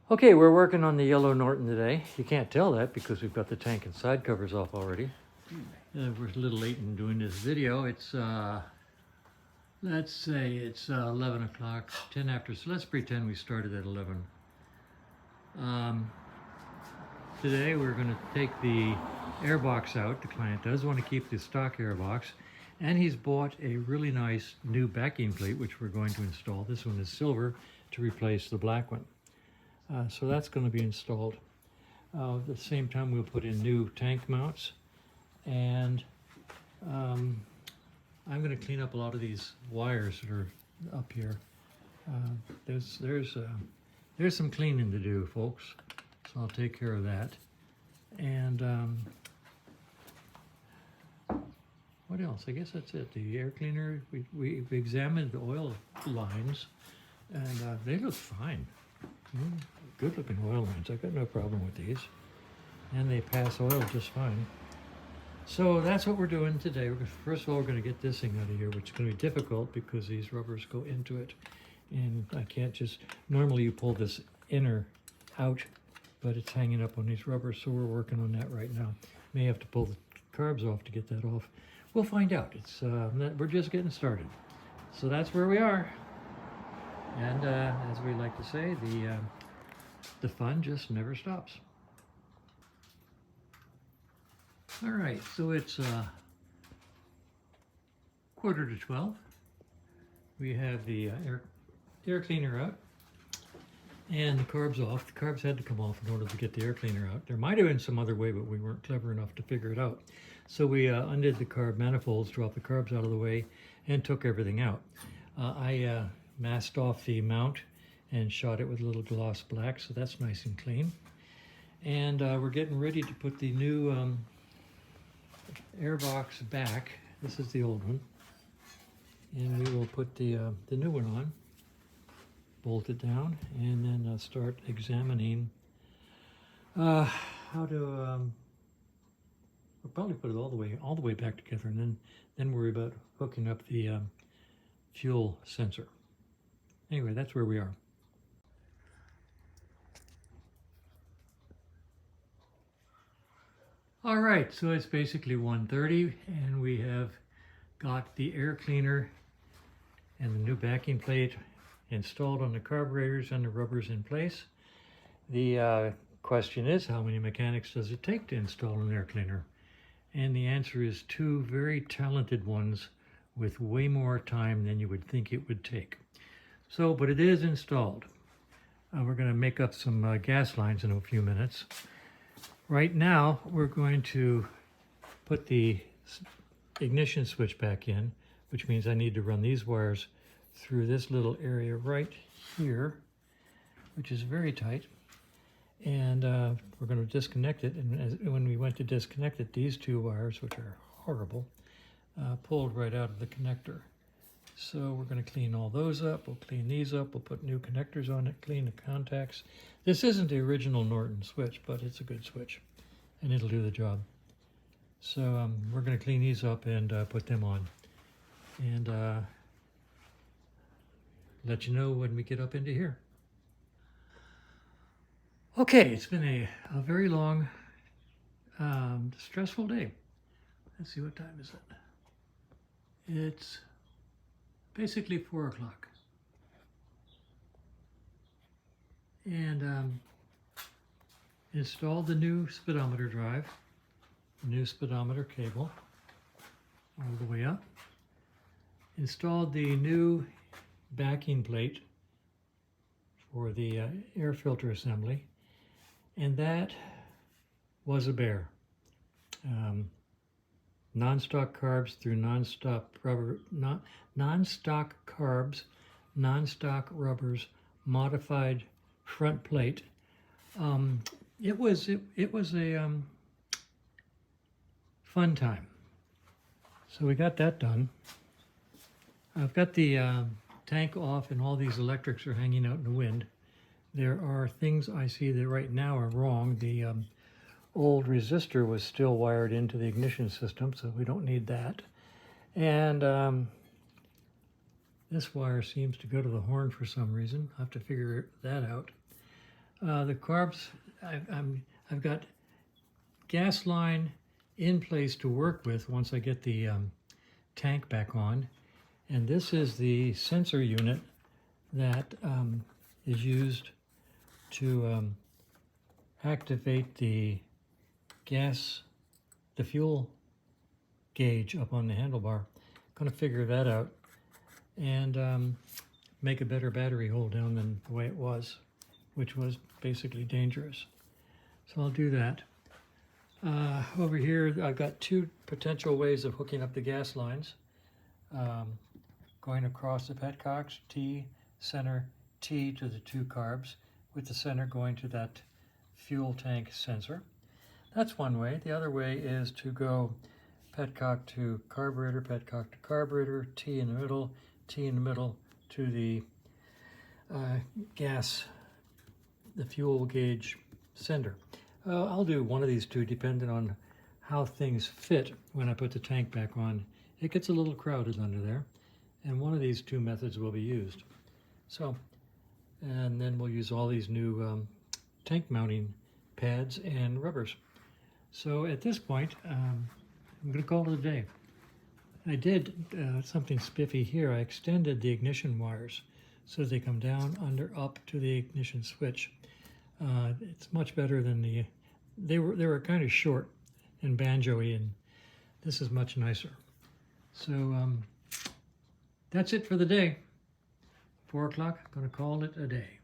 Okay, we're working on the yellow Norton today. You can't tell that because we've got the tank and side covers off already. We're a little late in doing this video. It's, let's say it's 11 o'clock, 10 after, so let's pretend we started at 11. Today we're going to take the airbox out. The client does want to keep the stock airbox, and he's bought a really nice new backing plate, which we're going to install. This one is silver to replace the black one. So that's going to be installed. At the same time, we'll put in new tank mounts, and I'm going to clean up a lot of these wires that are up here. There's some cleaning to do, folks, so I'll take care of that. And what else? I guess that's it. The air cleaner, we've examined the oil lines, and they look fine. Good looking oil lines. I've got no problem with these, and they pass oil just fine. So that's what we're doing today. First of all, we're going to get this thing out of here, which is going to be difficult because these rubbers go into it, and I can't just, normally you pull this inner out, but it's hanging up on these rubbers, so we're working on that right now. May have to pull the carbs off to get that off. We'll find out. It's we're just getting started. So that's where we are. And as we like to say, the fun just never stops. All right, so it's 11:45. We have the air cleaner out and the carbs off. The carbs had to come off in order to get the air cleaner out. There might have been some other way, but we weren't clever enough to figure it out. So we undid the carb manifolds, dropped the carbs out of the way, and took everything out. I masked off the mount and shot it with a little gloss black, so that's nice and clean. And we're getting ready to put the new airbox back. This is the old one, and we will put the new one on, bolt it down, and then start examining how to we'll probably put it all the way back together, and then worry about hooking up the fuel sensor. Anyway, that's where we are. All right, so it's basically 1:30, and we have got the air cleaner and the new backing plate installed on the carburetors and the rubbers in place. The question is, how many mechanics does it take to install an air cleaner? And the answer is 2 very talented ones with way more time than you would think it would take. So, but it is installed. We're going to make up some gas lines in a few minutes. Right now, we're going to put the ignition switch back in, which means I need to run these wires through this little area right here, which is very tight. And we're going to disconnect it. And when we went to disconnect it, these 2 wires, which are horrible, pulled right out of the connector. So we're going to clean all those up. We'll clean these up. We'll put new connectors on it, clean the contacts. This isn't the original Norton switch, but it's a good switch, and it'll do the job. So we're going to clean these up and put them on, and let you know when we get up into here. Okay, it's been a very long, stressful day. Let's see, what time is it? It's basically 4 o'clock. And installed the new speedometer drive, the new speedometer cable all the way up. Installed the new backing plate for the air filter assembly. And that was a bear. Non-stock carbs through non-stock rubber, non-stock carbs, non-stock rubbers, modified front plate. It was a fun time. So we got that done. I've got the tank off, and all these electrics are hanging out in the wind. There are things I see that right now are wrong. The old resistor was still wired into the ignition system, so we don't need that. And this wire seems to go to the horn for some reason. I'll have to figure that out. The carbs, I've got gas line in place to work with once I get the tank back on. And this is the sensor unit that is used to activate the fuel gauge up on the handlebar. Going to figure that out and make a better battery hold down than the way it was, which was basically dangerous. So I'll do that. Over here, I've got two potential ways of hooking up the gas lines. Going across the petcocks, T, center T to the two carbs, with the center going to that fuel tank sensor. That's one way. The other way is to go petcock to carburetor, petcock to carburetor, T in the middle to the the fuel gauge sender. I'll do one of these two depending on how things fit when I put the tank back on. It gets a little crowded under there, and one of these two methods will be used. So, and then we'll use all these new tank mounting pads and rubbers. So at this point, I'm going to call it a day. I did something spiffy here. I extended the ignition wires so they come down, under, up to the ignition switch. It's much better than they were kind of short and banjo-y, and this is much nicer. So that's it for the day. 4 o'clock, I'm going to call it a day.